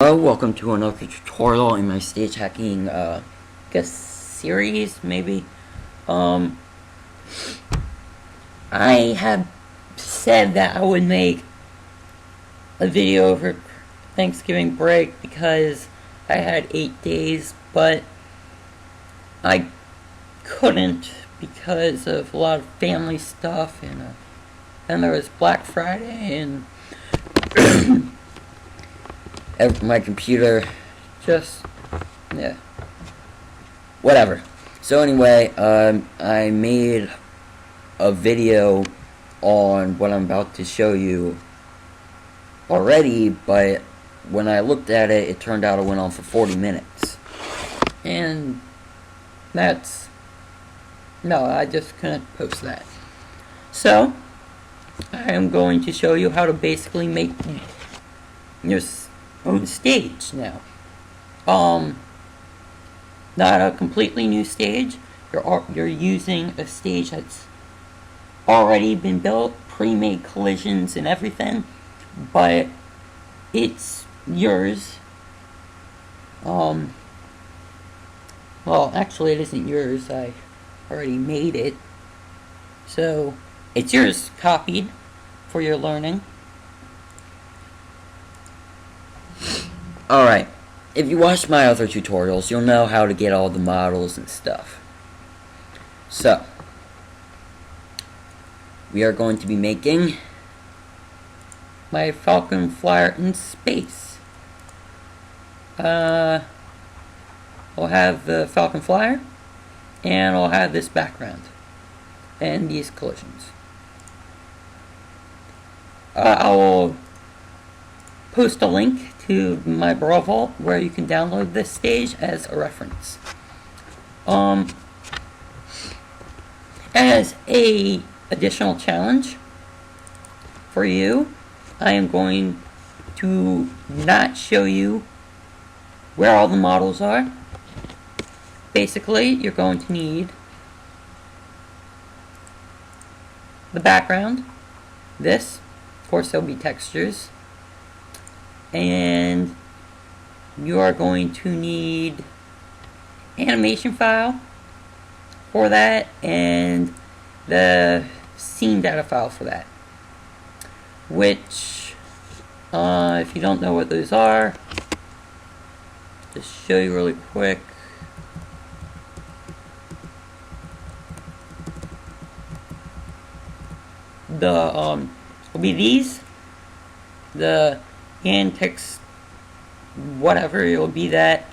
Hello, welcome to another tutorial in my stage hacking, guess series, maybe. I had said that I would make a video over Thanksgiving break because I had 8 days, but I couldn't because of a lot of family stuff, and then there was Black Friday, and my computer just, yeah, whatever. So anyway, I made a video on what I'm about to show you already, but when I looked at it, it turned out it went on for 40 minutes. And that's, no, I just couldn't post that. So, I am going to show you how to basically make your own stage now. Not a completely new stage. You're using a stage that's already been built, pre-made collisions and everything, but it's yours. Well, actually it isn't yours. I already made it. So, it's yours copied for your learning. Alright, if you watched my other tutorials, you'll know how to get all the models and stuff. So, we are going to be making my Falcon Flyer in space. I'll have the Falcon Flyer, and I'll have this background, and these collisions. I will post a link to my Brawl Vault where you can download this stage as a reference. As a additional challenge for you, I am going to not show you where all the models are. Basically, you're going to need the background, this, of course there'll be textures, and you are going to need animation file for that and the scene data file for that, which if you don't know what those are, just show you really quick. The will be these, the hand text, whatever, it will be that,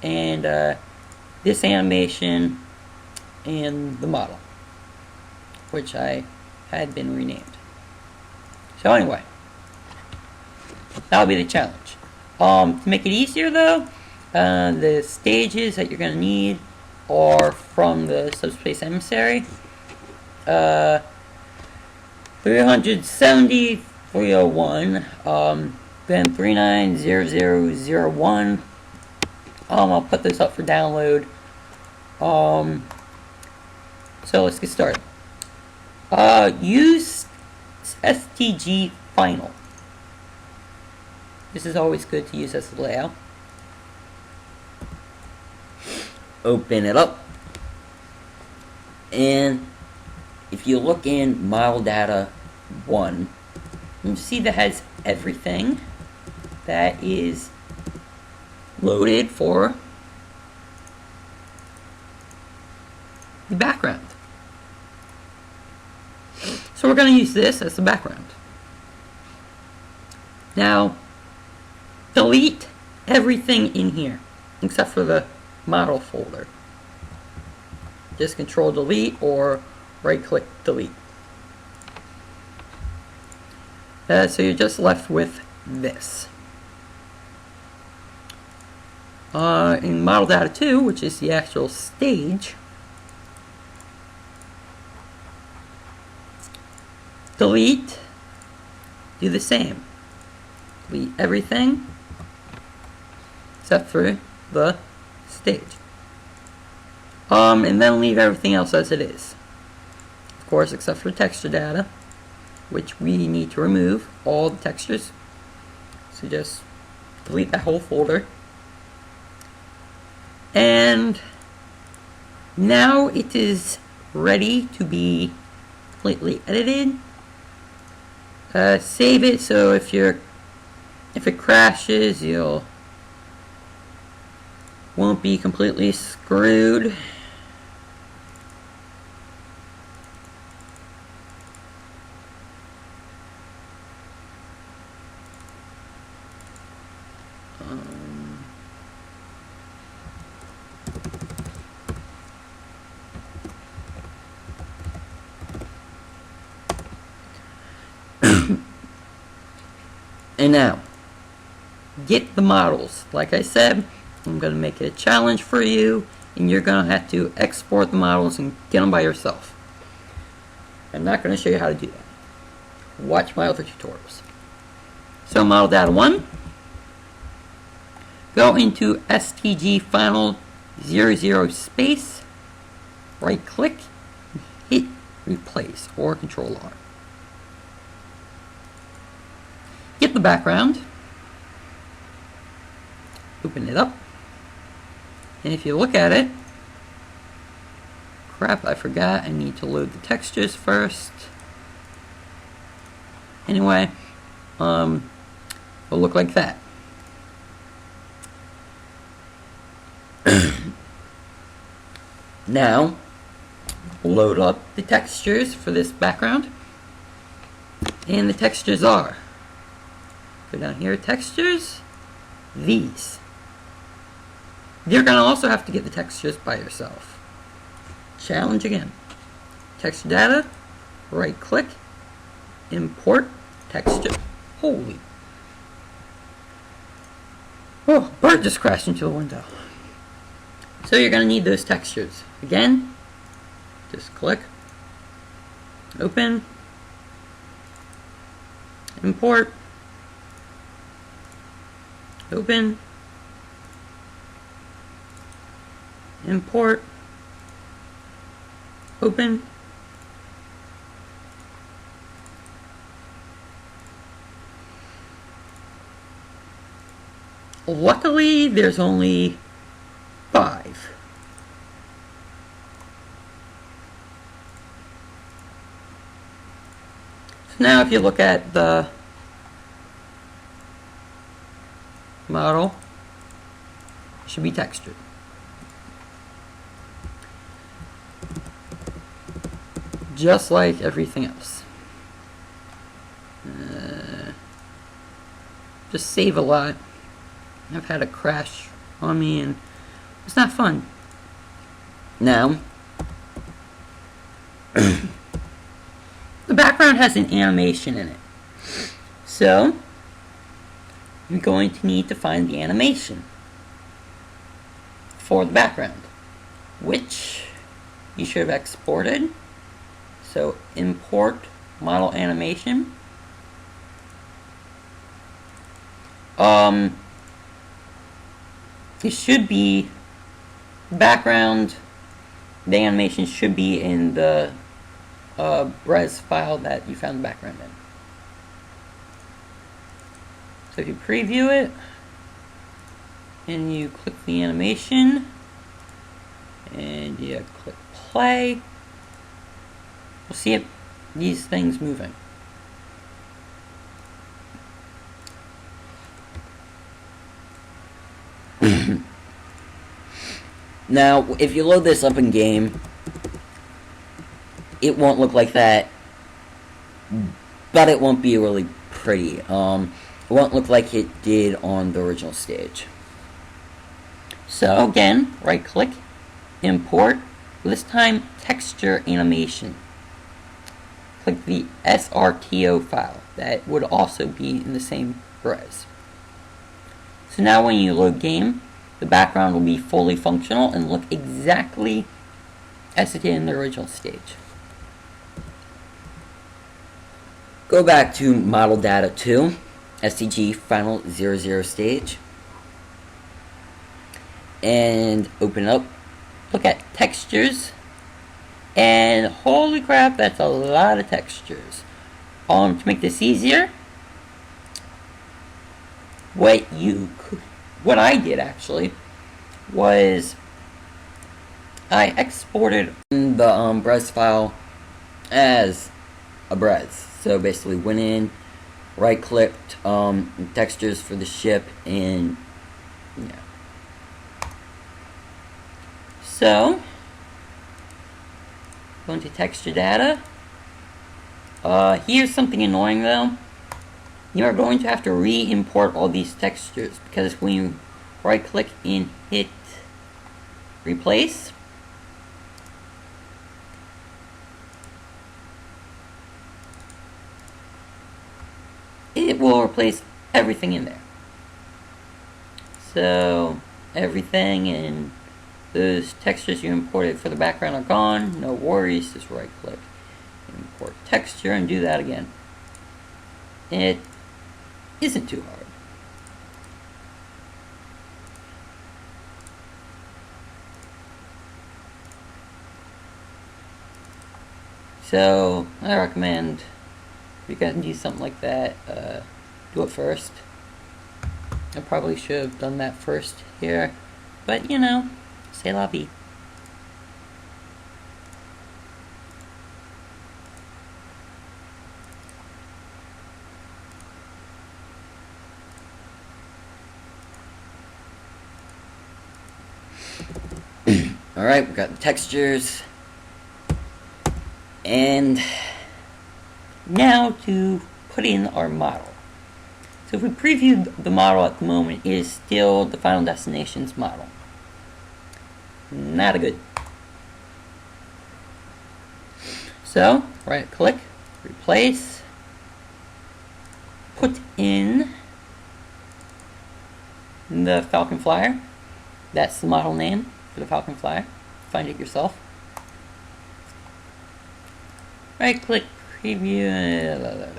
and this animation and the model, which I had been renamed. So anyway, that'll be the challenge. To make it easier though, the stages that you're going to need are from the Subspace Emissary. 370, 301, then 390001. I'll put this up for download. So let's get started. Use STG Final. This is always good to use as a layout. Open it up, and if you look in Model Data 1, you see that has everything that is loaded for the background. So we're going to use this as the background. Now, delete everything in here except for the model folder. Just Control Delete or right click delete. So you're just left with this. In Model Data 2, which is the actual stage, delete, do the same. Delete everything except for the stage. And then leave everything else as it is. Of course, except for texture data, which we need to remove all the textures. So just delete that whole folder. And now it is ready to be completely edited. Save it so if it crashes, you won't be completely screwed. And now, get the models. Like I said, I'm going to make it a challenge for you, and you're going to have to export the models and get them by yourself. I'm not going to show you how to do that. Watch my other tutorials. So model data 1, go into STG Final 00 space, right click, hit replace or Control R. Get the background, open it up, and if you look at it, crap, I forgot, I need to load the textures first. Anyway, it'll look like that. Now, load up the textures for this background, and the textures are, go down here, textures, these. You're going to also have to get the textures by yourself. Challenge again. Texture data, right click, import texture. Holy. Oh, bird just crashed into the window. So you're going to need those textures. Again, just click, open, import, open, import, open, luckily there's only 5. So now if you look at the model, it should be textured. Just like everything else. Just save a lot. I've had a crash on me and it's not fun. Now, the background has an animation in it. So, you're going to need to find the animation for the background, which you should have exported. So, import model animation. It should be background, the animation should be in the res file that you found the background in. So if you preview it and you click the animation and you click play, you'll see it, these things moving. Now, if you load this up in game, it won't look like that, but it won't be really pretty. It won't look like it did on the original stage. So again, right click, import, this time texture animation. Click the SRTO file, that would also be in the same res. So now when you load game, the background will be fully functional and look exactly as it did in the original stage. Go back to Model Data 2, STG Final 00 stage, and open up, look at textures, and holy crap, that's a lot of textures. To make this easier, what I did actually was I exported the Brez file as a Brez. So basically went in, right clicked textures for the ship, and yeah. So go into texture data. Here's something annoying though. You are going to have to re-import all these textures, because when you right click and hit replace, it will replace everything in there. So everything and those textures you imported for the background are gone. No worries, just right click, import texture, and do that again. It isn't too hard. So I recommend if you can do something like that, do it first. I probably should have done that first here, but you know, c'est la vie. Alright, we've got the textures. And now to put in our model. So if we preview the model at the moment, it is still the Final Destination's model. Not a good. So, right click, replace, put in the Falcon Flyer. That's the model name for the Falcon Flyer. Find it yourself. Right click, preview.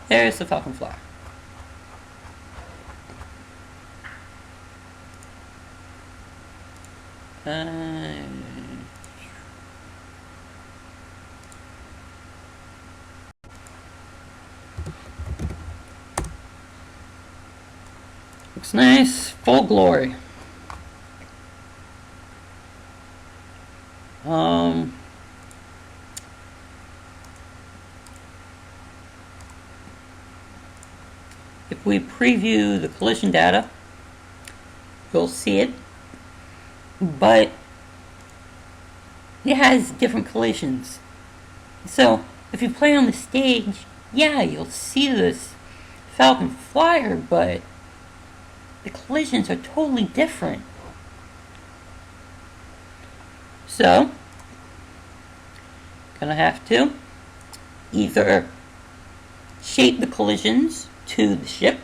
There's the Falcon Flyer. Looks nice, full glory. If we preview the collision data, you'll see it, but it has different collisions. So if you play on the stage, yeah, you'll see this Falcon Flyer, but the collisions are totally different. So, gonna have to either shape the collisions to the ship,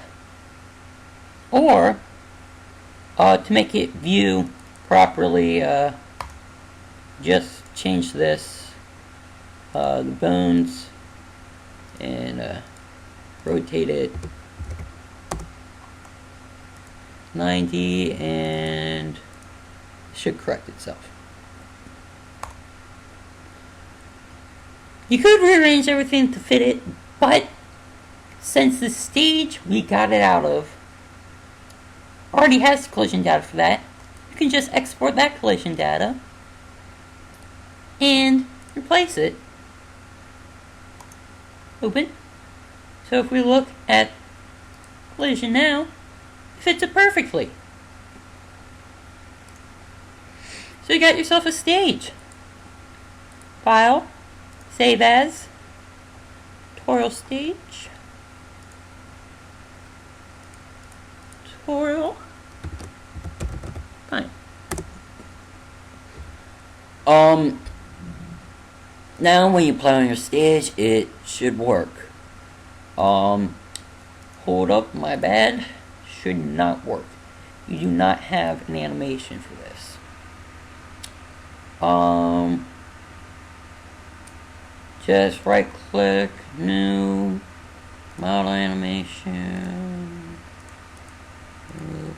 or to make it view properly, just change this, the bones, and rotate it 90, and it should correct itself. You could rearrange everything to fit it, but since the stage we got it out of already has collision data for that, you can just export that collision data and replace it. Open. So if we look at collision now, it fits it perfectly. So you got yourself a stage. File, save as, tutorial stage, tutorial, fine. Now when you play on your stage, it should work. Hold up, my bad, should not work. You do not have an animation for this. Just right click, new, model animation, true,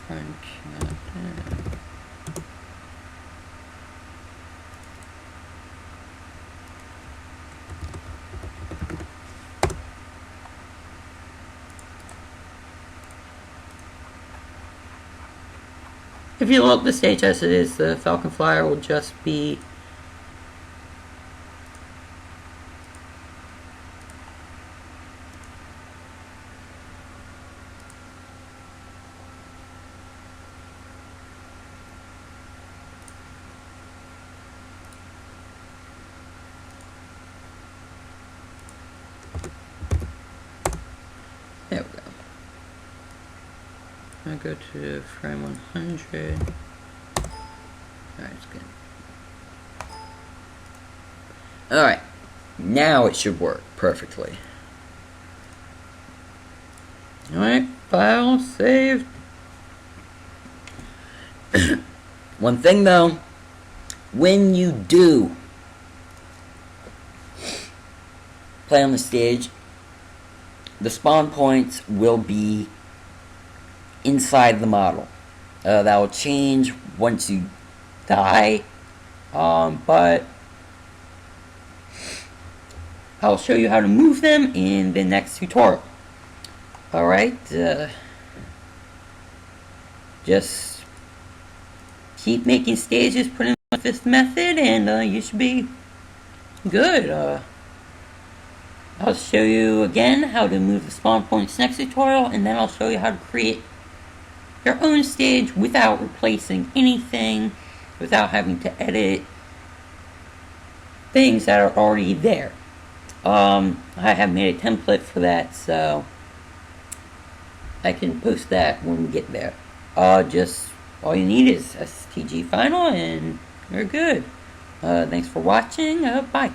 front captain. If you load the stage as it is, the Falcon Flyer will just be there we go. I go to frame 100. Alright, it's good. Alright, now it should work perfectly. Alright, file saved. One thing though, when you do play on the stage, the spawn points will be inside the model. That will change once you die, but I'll show you how to move them in the next tutorial. Alright, just keep making stages, put in this method, and you should be good. I'll show you again how to move the spawn points next tutorial, and then I'll show you how to create your own stage without replacing anything, without having to edit things that are already there. I have made a template for that, so I can post that when we get there. Just all you need is STG Final, and you're good. Thanks for watching. Bye.